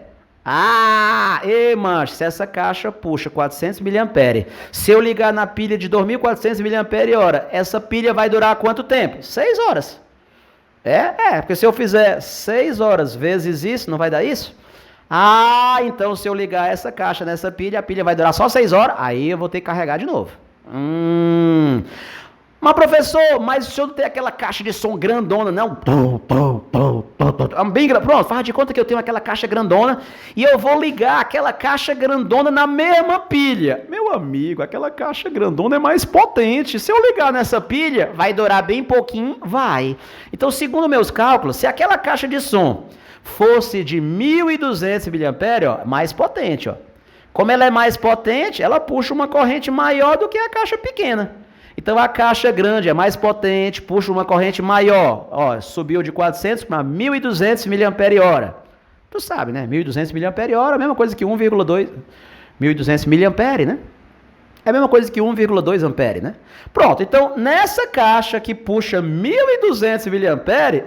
Mancho, se essa caixa puxa 400 miliampere, se eu ligar na pilha de 2.400 miliampere-hora, essa pilha vai durar quanto tempo? 6 horas. Porque se eu fizer 6 horas vezes isso, não vai dar isso? Então se eu ligar essa caixa nessa pilha, a pilha vai durar só 6 horas, aí eu vou ter que carregar de novo. Mas professor, mas o senhor não tem aquela caixa de som grandona, não? Bem, pronto, faz de conta que eu tenho aquela caixa grandona e eu vou ligar aquela caixa grandona na mesma pilha. Meu amigo, aquela caixa grandona é mais potente. Se eu ligar nessa pilha, vai durar bem pouquinho? Vai. Então, segundo meus cálculos, se aquela caixa de som fosse de 1.200 miliampere, mais potente, ó. Como ela é mais potente, ela puxa uma corrente maior do que a caixa pequena. Então a caixa grande é mais potente, puxa uma corrente maior. Subiu de 400 para 1.200 miliampere-hora. Tu sabe, né? 1.200 miliampere-hora é a mesma coisa que 1,2 1.200 miliampere, né? É a mesma coisa que 1,2 ampere, né? Pronto, então nessa caixa que puxa 1.200 miliampere,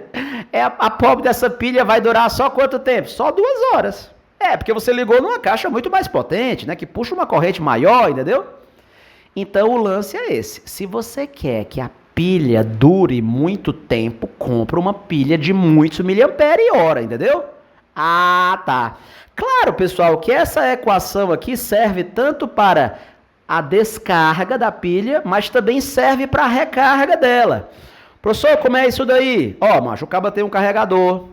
a pobre dessa pilha vai durar só quanto tempo? Só 2 horas. Porque você ligou numa caixa muito mais potente, né? Que puxa uma corrente maior, entendeu? Então o lance é esse. Se você quer que a pilha dure muito tempo, compra uma pilha de muitos miliampere-hora, entendeu? Tá. Claro, pessoal, que essa equação aqui serve tanto para a descarga da pilha, mas também serve para a recarga dela. Professor, como é isso daí? Macho, o cabo tem um carregador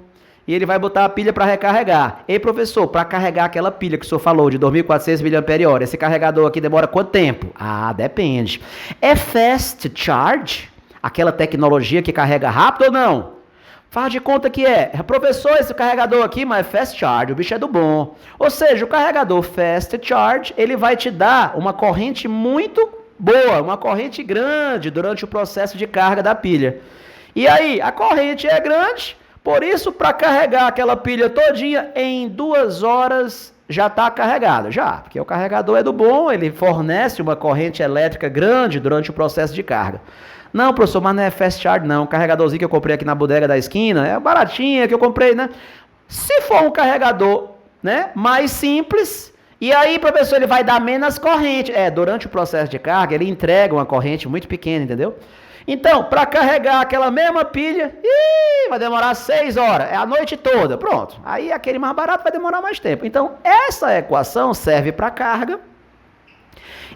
e ele vai botar a pilha para recarregar. Ei, professor, para carregar aquela pilha que o senhor falou de 2.400 miliampere-hora, esse carregador aqui demora quanto tempo? Depende. É fast charge? Aquela tecnologia que carrega rápido ou não? Faz de conta que professor, esse carregador aqui, mas é fast charge, o bicho é do bom. Ou seja, o carregador fast charge, ele vai te dar uma corrente muito boa, uma corrente grande durante o processo de carga da pilha. E aí, a corrente é grande, por isso, para carregar aquela pilha todinha, em 2 horas já está carregado. Porque o carregador é do bom, ele fornece uma corrente elétrica grande durante o processo de carga. Não, professor, mas não é fast charge não. O carregadorzinho que eu comprei aqui na bodega da esquina, é baratinha que eu comprei, né? Se for um carregador, né, mais simples, e aí, professor, ele vai dar menos corrente. Durante o processo de carga, ele entrega uma corrente muito pequena, entendeu? Então, para carregar aquela mesma pilha, vai demorar 6 horas, é a noite toda, pronto. Aí aquele mais barato vai demorar mais tempo. Então, essa equação serve para carga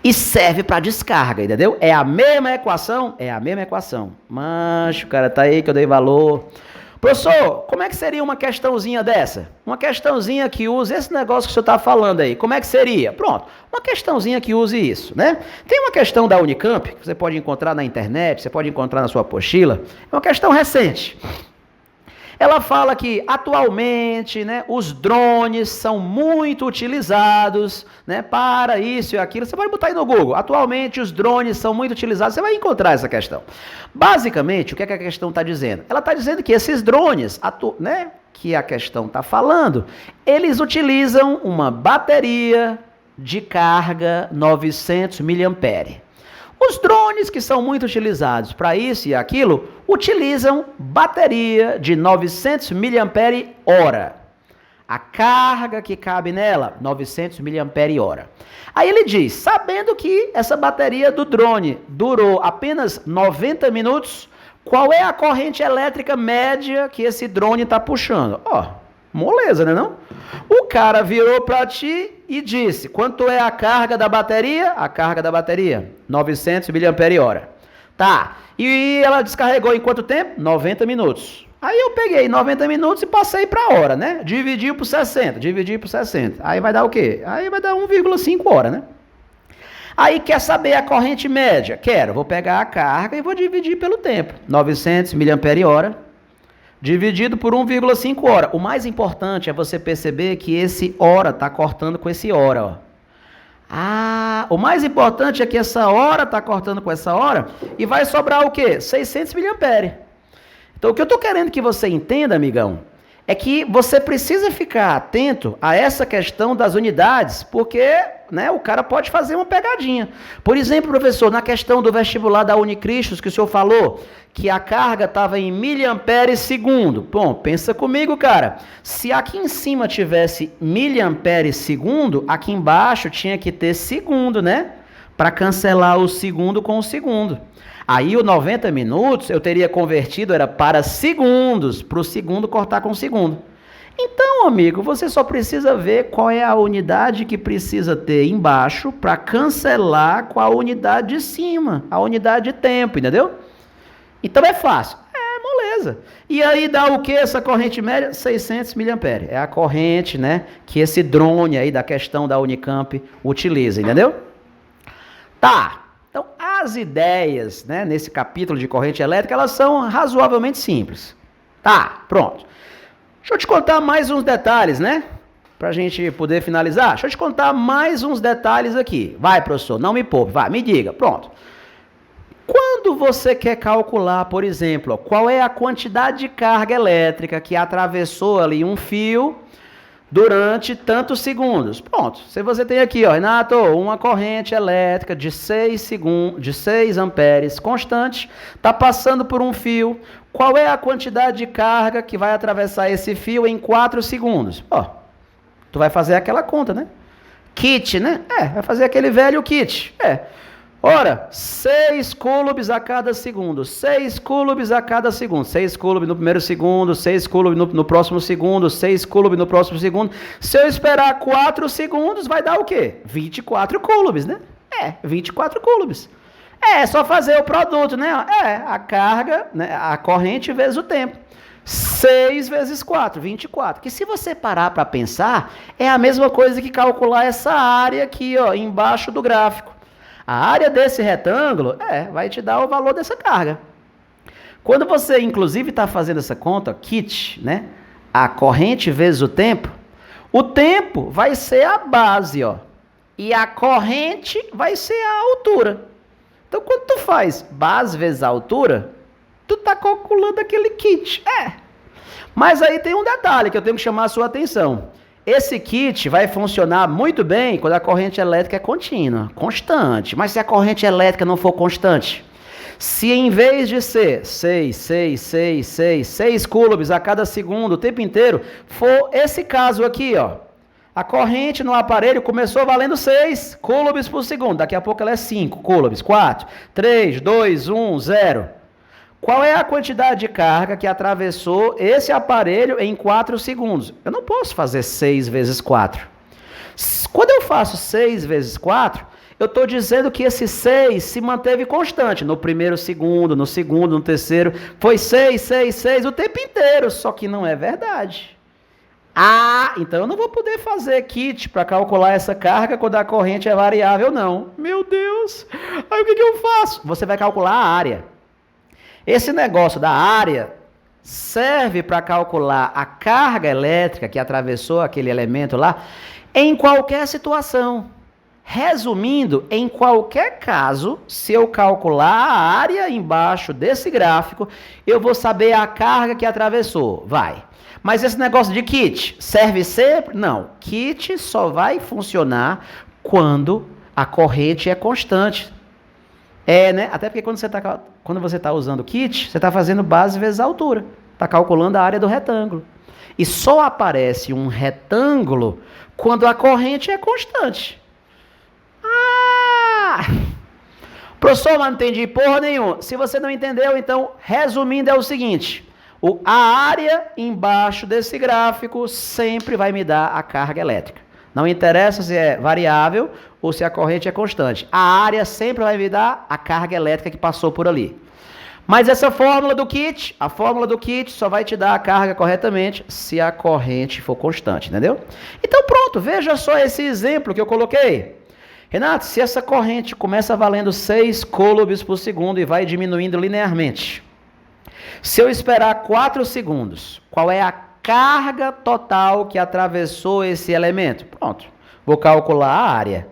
e serve para descarga, entendeu? É a mesma equação? É a mesma equação. Mancho, cara, tá aí que eu dei valor. Professor, como é que seria uma questãozinha dessa? Uma questãozinha que usa esse negócio que o senhor está falando aí. Como é que seria? Pronto, uma questãozinha que use isso, né? Tem uma questão da Unicamp, que você pode encontrar na internet, você pode encontrar na sua apostila. É uma questão recente. Ela fala que atualmente, né, os drones são muito utilizados, né, para isso e aquilo. Você pode botar aí no Google. Atualmente os drones são muito utilizados. Você vai encontrar essa questão. Basicamente, o que é que a questão está dizendo? Ela está dizendo que esses drones, né, que a questão está falando, eles utilizam uma bateria de carga 900 mAh. Os drones que são muito utilizados para isso e aquilo, utilizam bateria de 900 mAh. A carga que cabe nela, 900 mAh. Aí ele diz, sabendo que essa bateria do drone durou apenas 90 minutos, qual é a corrente elétrica média que esse drone está puxando? Moleza, né não? O cara virou para ti e disse, quanto é a carga da bateria? A carga da bateria, 900 mAh. Tá, e ela descarregou em quanto tempo? 90 minutos. Aí eu peguei 90 minutos e passei para a hora, né? Dividi por 60. Aí vai dar o quê? Aí vai dar 1,5 hora, né? Aí quer saber a corrente média? Quero, vou pegar a carga e vou dividir pelo tempo. 900 mAh. Dividido por 1,5 hora. O mais importante é você perceber que esse hora está cortando com esse hora. O mais importante é que essa hora está cortando com essa hora e vai sobrar o quê? 600 mAh. Então o que eu estou querendo que você entenda, amigão, é que você precisa ficar atento a essa questão das unidades, porque, né, o cara pode fazer uma pegadinha. Por exemplo, professor, na questão do vestibular da Unicristos, que o senhor falou, que a carga estava em miliamperes segundo. Bom, pensa comigo, cara. Se aqui em cima tivesse miliamperes segundo, aqui embaixo tinha que ter segundo, né? Para cancelar o segundo com o segundo. Aí o 90 minutos eu teria convertido, era para segundos, para o segundo cortar com o segundo. Então, amigo, você só precisa ver qual é a unidade que precisa ter embaixo para cancelar com a unidade de cima, a unidade de tempo, entendeu? Então é fácil. Moleza. E aí dá o que essa corrente média? 600 mAh. É a corrente, né, que esse drone aí da questão da Unicamp utiliza, entendeu? Tá. Então, as ideias, né, nesse capítulo de corrente elétrica, elas são razoavelmente simples. Tá, pronto. Deixa eu te contar mais uns detalhes, né? Pra gente poder finalizar. Deixa eu te contar mais uns detalhes aqui. Vai, professor, não me poupe, vai, me diga. Pronto. Quando você quer calcular, por exemplo, qual é a quantidade de carga elétrica que atravessou ali um fio durante tantos segundos. Pronto, se você tem aqui, Renato, uma corrente elétrica de 6 amperes constante, está passando por um fio. Qual é a quantidade de carga que vai atravessar esse fio em 4 segundos? Tu vai fazer aquela conta, né? Kit, né? Vai fazer aquele velho kit. Ora, 6 coulombs a cada segundo, 6 coulombs a cada segundo, 6 coulombs no primeiro segundo, 6 coulombs no próximo segundo, 6 coulombs no próximo segundo. Se eu esperar 4 segundos, vai dar o quê? 24 coulombs, né? 24 coulombs. É só fazer o produto, né? A carga, né? A corrente vezes o tempo. 6 vezes 4, 24. Que se você parar para pensar, é a mesma coisa que calcular essa área aqui, embaixo do gráfico. A área desse retângulo, vai te dar o valor dessa carga. Quando você, inclusive, está fazendo essa conta, kit, né? A corrente vezes o tempo vai ser a base, e a corrente vai ser a altura. Então, quando tu faz base vezes a altura, tu está calculando aquele kit. Mas aí tem um detalhe que eu tenho que chamar a sua atenção. Esse kit vai funcionar muito bem quando a corrente elétrica é contínua, constante. Mas se a corrente elétrica não for constante, se em vez de ser 6 coulombs a cada segundo o tempo inteiro, for esse caso aqui, a corrente no aparelho começou valendo 6 coulombs por segundo. Daqui a pouco ela é 5 coulombs, 4, 3, 2, 1, 0. Qual é a quantidade de carga que atravessou esse aparelho em 4 segundos? Eu não posso fazer 6 vezes 4. Quando eu faço 6 vezes 4, Eu estou dizendo que esse 6 se manteve constante no primeiro segundo, no terceiro. Foi 6, 6, 6 o tempo inteiro, só que não é verdade. Ah, então eu não vou poder fazer kit para calcular essa carga quando a corrente é variável, não. Meu Deus! Aí o que eu faço? Você vai calcular a área. Esse negócio da área serve para calcular a carga elétrica que atravessou aquele elemento lá em qualquer situação. Resumindo, em qualquer caso, se eu calcular a área embaixo desse gráfico, eu vou saber a carga que atravessou. Vai. Mas esse negócio de kit serve sempre? Não. Kit só vai funcionar quando a corrente é constante. Né? Até porque quando você está usando kit, você está fazendo base vezes altura. Está calculando a área do retângulo. E só aparece um retângulo quando a corrente é constante. Professor, mas não entendi porra nenhuma. Se você não entendeu, então, resumindo, é o seguinte. A área embaixo desse gráfico sempre vai me dar a carga elétrica. Não interessa se é variável ou se a corrente é constante. A área sempre vai me dar a carga elétrica que passou por ali. Mas essa fórmula do kit, a fórmula do kit só vai te dar a carga corretamente se a corrente for constante, entendeu? Então pronto, veja só esse exemplo que eu coloquei. Renato, se essa corrente começa valendo 6 coulombs por segundo e vai diminuindo linearmente, se eu esperar 4 segundos, qual é a carga total que atravessou esse elemento? Pronto, vou calcular a área.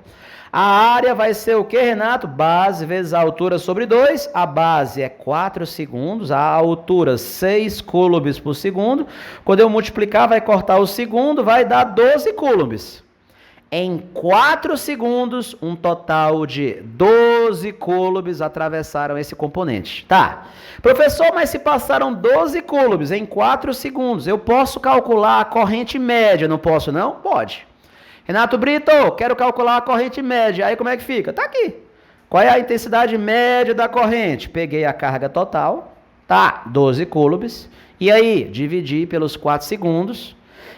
A área vai ser o que, Renato? Base vezes a altura sobre 2. A base é 4 segundos, a altura 6 coulombs por segundo. Quando eu multiplicar, vai cortar o segundo, vai dar 12 coulombs. Em 4 segundos, um total de 12 coulombs atravessaram esse componente. Tá. Professor, mas se passaram 12 coulombs em 4 segundos, eu posso calcular a corrente média, não posso não? Pode. Renato Brito, quero calcular a corrente média. Aí como é que fica? Tá aqui. Qual é a intensidade média da corrente? Peguei a carga total, tá, 12 coulombs. E aí, dividi pelos 4 segundos.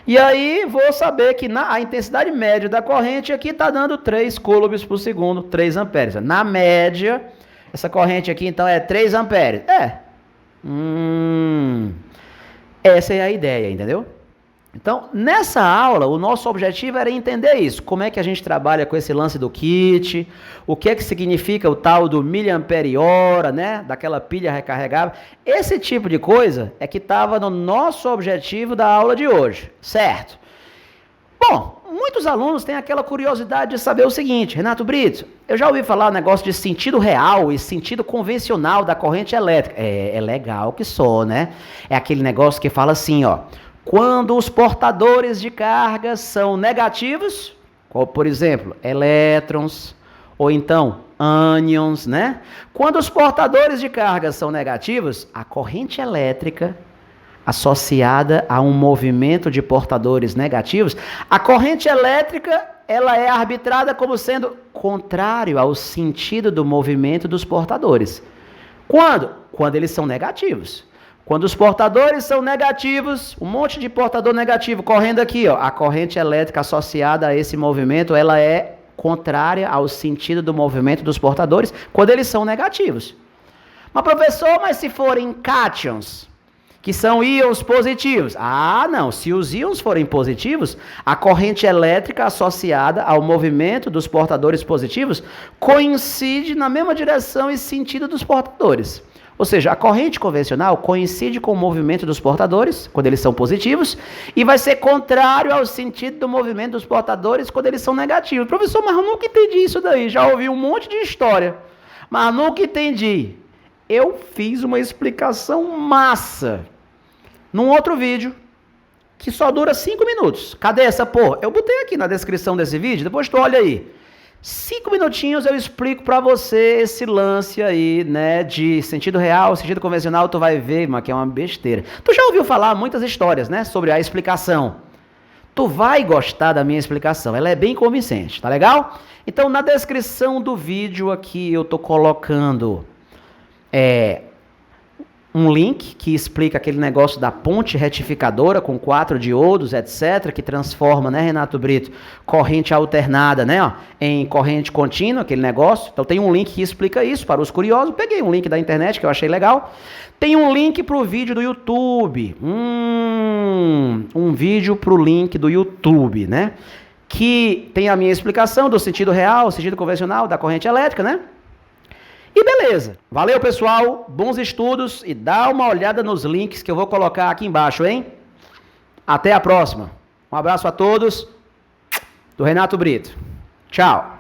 E aí, vou saber que a intensidade média da corrente aqui está dando 3 coulombs por segundo, 3 amperes. Na média, essa corrente aqui, então, é 3 amperes. Essa é a ideia, entendeu? Então, nessa aula, o nosso objetivo era entender isso. Como é que a gente trabalha com esse lance do kit, o que é que significa o tal do miliampere-hora, né? Daquela pilha recarregável. Esse tipo de coisa é que estava no nosso objetivo da aula de hoje, certo? Bom, muitos alunos têm aquela curiosidade de saber o seguinte, Renato Brito, eu já ouvi falar negócio de sentido real e sentido convencional da corrente elétrica. É legal que só, né? É aquele negócio que fala assim, ó. Quando os portadores de carga são negativos, como por exemplo, elétrons, ou então ânions, né? Quando os portadores de carga são negativos, a corrente elétrica associada a um movimento de portadores negativos, a corrente elétrica, ela é arbitrada como sendo contrário ao sentido do movimento dos portadores. Quando? Quando eles são negativos. Quando os portadores são negativos, um monte de portador negativo correndo aqui, ó, a corrente elétrica associada a esse movimento, ela é contrária ao sentido do movimento dos portadores quando eles são negativos. Mas professor, mas se forem cátions, que são íons positivos? Ah, não, se os íons forem positivos, a corrente elétrica associada ao movimento dos portadores positivos coincide na mesma direção e sentido dos portadores. Ou seja, a corrente convencional coincide com o movimento dos portadores, quando eles são positivos, e vai ser contrário ao sentido do movimento dos portadores quando eles são negativos. Professor, mas eu nunca entendi isso daí. Já ouvi um monte de história, mas nunca entendi. Eu fiz uma explicação massa num outro vídeo, que só dura 5 minutos. Cadê essa porra? Eu botei aqui na descrição desse vídeo, depois tu olha aí. 5 minutinhos eu explico pra você esse lance aí, né, de sentido real, sentido convencional, tu vai ver, mas que é uma besteira. Tu já ouviu falar muitas histórias, né, sobre a explicação. Tu vai gostar da minha explicação, ela é bem convincente, tá legal? Então, na descrição do vídeo aqui, eu tô colocando um link que explica aquele negócio da ponte retificadora com 4 diodos, etc., que transforma, né, Renato Brito, corrente alternada, né, ó, em corrente contínua, aquele negócio. Então tem um link que explica isso para os curiosos. Peguei um link da internet que eu achei legal. Tem um link para o vídeo do YouTube. Um vídeo para o link do YouTube, né? Que tem a minha explicação do sentido real, sentido convencional da corrente elétrica, né? E beleza. Valeu, pessoal. Bons estudos e dá uma olhada nos links que eu vou colocar aqui embaixo, hein? Até a próxima. Um abraço a todos. Do Renato Brito. Tchau.